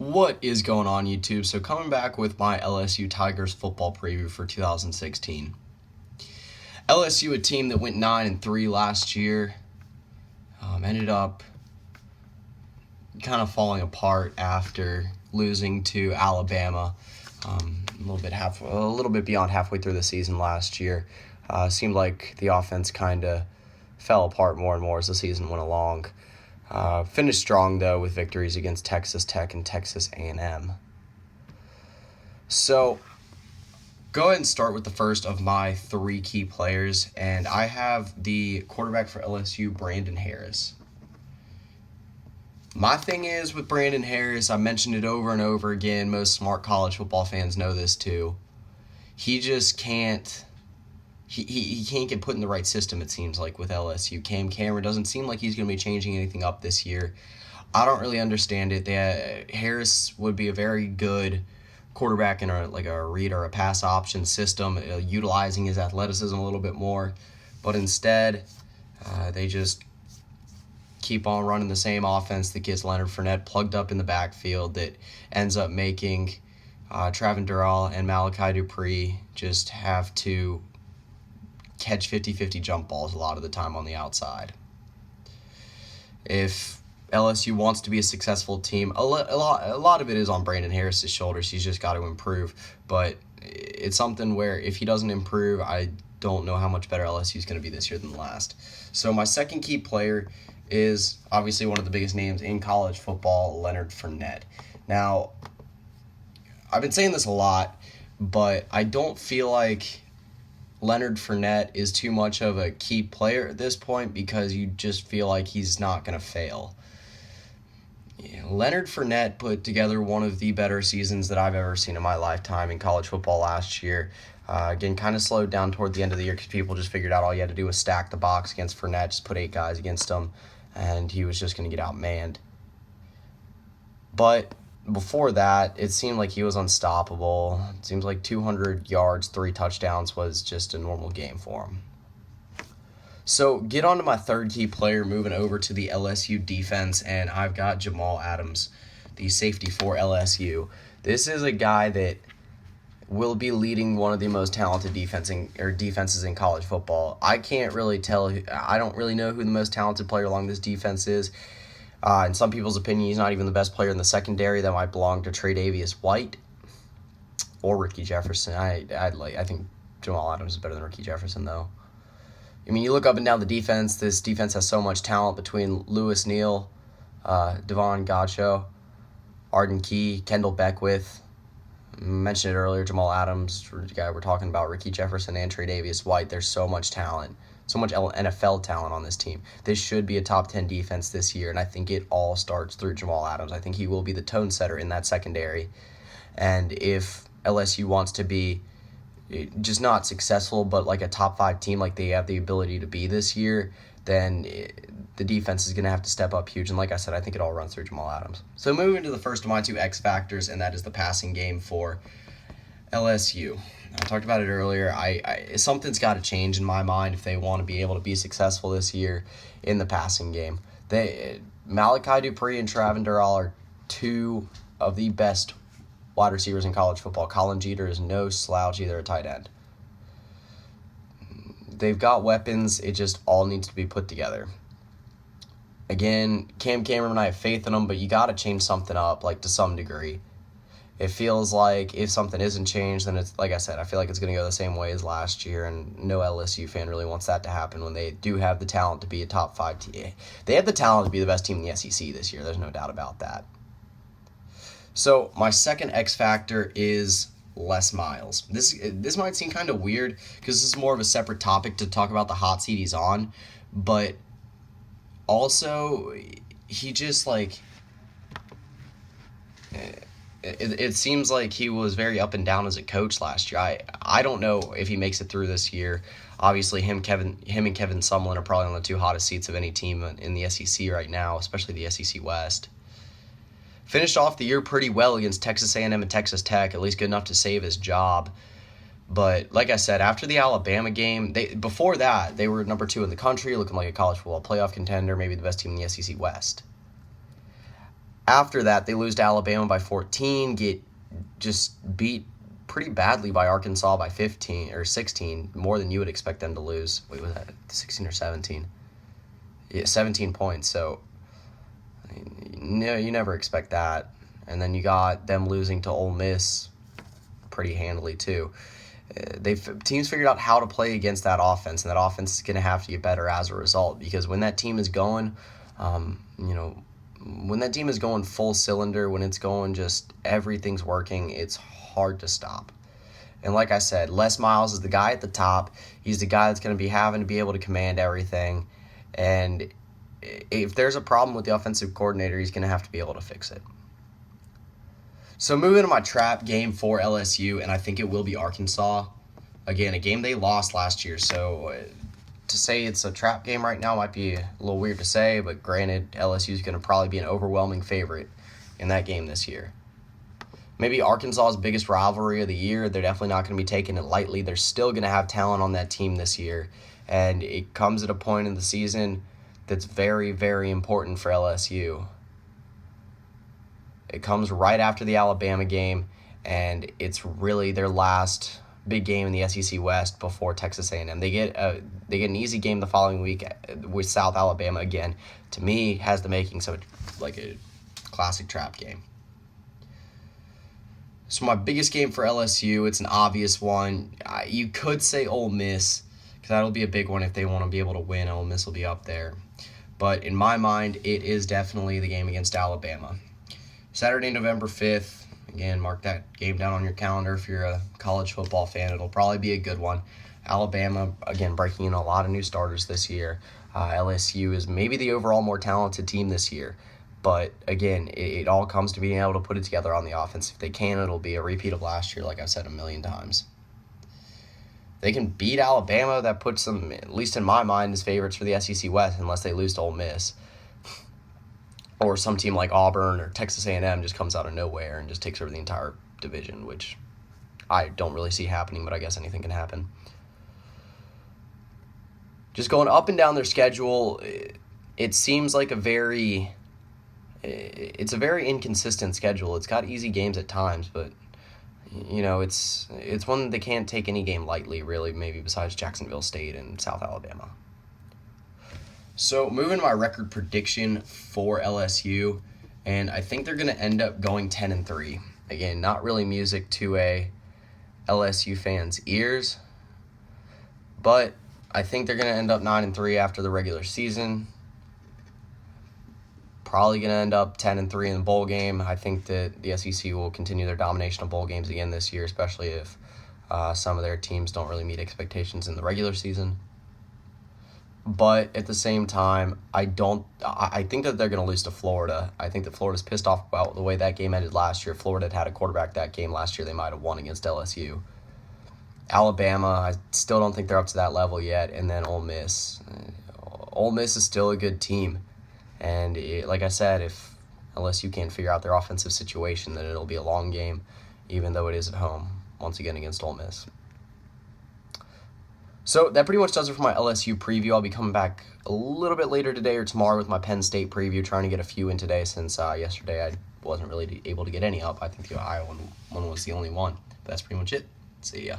What is going on, YouTube? So coming back with my LSU Tigers football preview for 2016. LSU, a team that went 9-3 last year, ended up kind of falling apart after losing to Alabama a little bit beyond halfway through the season last year. Seemed like the offense kind of fell apart more and more as the season went along. Finished strong, though, with victories against Texas Tech and Texas A&M. So, go ahead and start with the first of my three key players, and I have the quarterback for LSU, Brandon Harris. My thing is with Brandon Harris, I mentioned it over and over again, most smart college football fans know this too. He just can't... He can't get put in the right system, it seems like, with LSU. Cam Cameron doesn't seem like he's going to be changing anything up this year. I don't really understand it. Harris would be a very good quarterback in a read or a pass option system, utilizing his athleticism a little bit more. But instead, they just keep on running the same offense that gets Leonard Fournette plugged up in the backfield, that ends up making Traven Durrell and Malachi Dupree just have to catch 50-50 jump balls a lot of the time on the outside. If LSU wants to be a successful team, a lot of it is on Brandon Harris's shoulders. He's just got to improve. But it's something where if he doesn't improve, I don't know how much better LSU is going to be this year than last. So my second key player is obviously one of the biggest names in college football, Leonard Fournette. Now, I've been saying this a lot, but I don't feel like Leonard Fournette is too much of a key player at this point because you just feel like he's not going to fail. Leonard Fournette put together one of the better seasons that I've ever seen in my lifetime in college football last year. Again, kind of slowed down toward the end of the year because people just figured out all you had to do was stack the box against Fournette, just put 8 guys against him, and he was just going to get outmanned. But before that, it seemed like he was unstoppable. It seems like 200 yards, 3 touchdowns was just a normal game for him. So, get on to my third key player, moving over to the LSU defense, and I've got Jamal Adams, the safety for LSU. This is a guy that will be leading one of the most talented defenses in college football. I can't really tell. I don't really know who the most talented player along this defense is. In some people's opinion, he's not even the best player in the secondary. That might belong to Tre'Davious White or Ricky Jefferson. I think Jamal Adams is better than Ricky Jefferson, though. I mean, you look up and down the defense. This defense has so much talent between Lewis Neal, Devon Gacho, Arden Key, Kendall Beckwith. I mentioned it earlier, Jamal Adams, the guy we're talking about, Ricky Jefferson and Tre'Davious White. There's so much talent. So much NFL talent on this team. This should be a top 10 defense this year, and I think it all starts through Jamal Adams. I think he will be the tone setter in that secondary. And if LSU wants to be just not successful, but like a top 5 team like they have the ability to be this year, then the defense is going to have to step up huge. And like I said, I think it all runs through Jamal Adams. So moving to the first of my 2 X factors, and that is the passing game for LSU. I talked about it earlier. Something's got to change in my mind if they want to be able to be successful this year in the passing game. Malachi Dupree and Traven Durrell are 2 of the best wide receivers in college football. Colin Jeter is no slouch either at tight end. They've got weapons. It just all needs to be put together. Again, Cam Cameron, I have faith in him, but you got to change something up, like to some degree. It feels like if something isn't changed, then it's, like I said, I feel like it's going to go the same way as last year, and no LSU fan really wants that to happen when they do have the talent to be a top 5 team. They have the talent to be the best team in the SEC this year. There's no doubt about that. So my second X factor is Les Miles. This might seem kind of weird because this is more of a separate topic to talk about the hot seat he's on, but also he just like... It seems like he was very up and down as a coach last year. I don't know if he makes it through this year. Obviously, him and Kevin Sumlin are probably on the 2 hottest seats of any team in the SEC right now, especially the SEC West. Finished off the year pretty well against Texas A&M and Texas Tech, at least good enough to save his job. But like I said, after the Alabama game, before that, they were number 2 in the country, looking like a college football playoff contender, maybe the best team in the SEC West. After that, they lose to Alabama by 14, get just beat pretty badly by Arkansas by 15 or 16, more than you would expect them to lose. Wait, was that 16 or 17? Yeah, 17 points. So, no, you never expect that. And then you got them losing to Ole Miss pretty handily too. Teams figured out how to play against that offense, and that offense is going to have to get better as a result, because when that team is going, when that team is going full cylinder, when it's going just everything's working, it's hard to stop. And like I said, Les Miles is the guy at the top. He's the guy that's going to be having to be able to command everything. And if there's a problem with the offensive coordinator, he's going to have to be able to fix it. So moving to my trap game for LSU, and I think it will be Arkansas. Again, a game they lost last year, so to say it's a trap game right now might be a little weird to say, but granted, LSU is going to probably be an overwhelming favorite in that game this year. Maybe Arkansas's biggest rivalry of the year. They're definitely not going to be taking it lightly. They're still going to have talent on that team this year, and it comes at a point in the season that's very, very important for LSU. It comes right after the Alabama game, and it's really their last big game in the SEC West before Texas A&M. They get an easy game the following week with South Alabama again. To me, has the makings of like a classic trap game. So my biggest game for LSU, it's an obvious one. You could say Ole Miss, because that'll be a big one if they want to be able to win. Ole Miss will be up there. But in my mind, it is definitely the game against Alabama. Saturday, November 5th. Again, mark that game down on your calendar if you're a college football fan. It'll probably be a good one. Alabama, again, breaking in a lot of new starters this year. LSU is maybe the overall more talented team this year. But, again, it all comes to being able to put it together on the offense. If they can, it'll be a repeat of last year, like I've said a million times. They can beat Alabama. That puts them, at least in my mind, as favorites for the SEC West, unless they lose to Ole Miss. Or some team like Auburn or Texas A&M just comes out of nowhere and just takes over the entire division, which I don't really see happening, but I guess anything can happen. Just going up and down their schedule, it seems like it's a very inconsistent schedule. It's got easy games at times, but it's one that they can't take any game lightly, really, maybe besides Jacksonville State and South Alabama. So moving to my record prediction for LSU, and I think they're going to end up going 10-3. Again, not really music to a LSU fan's ears, but I think they're going to end up 9-3 after the regular season. Probably going to end up 10-3 in the bowl game. I think that the SEC will continue their domination of bowl games again this year, especially if some of their teams don't really meet expectations in the regular season. But at the same time, I think that they're going to lose to Florida. I think that Florida's pissed off about the way that game ended last year. If Florida had a quarterback that game last year, they might have won against LSU. Alabama, I still don't think they're up to that level yet. And then Ole Miss. Ole Miss is still a good team. And like I said, if LSU can't figure out their offensive situation, then it'll be a long game, even though it is at home, once again against Ole Miss. So that pretty much does it for my LSU preview. I'll be coming back a little bit later today or tomorrow with my Penn State preview, trying to get a few in today since yesterday I wasn't really able to get any up. I think the Iowa one was the only one. But that's pretty much it. See ya.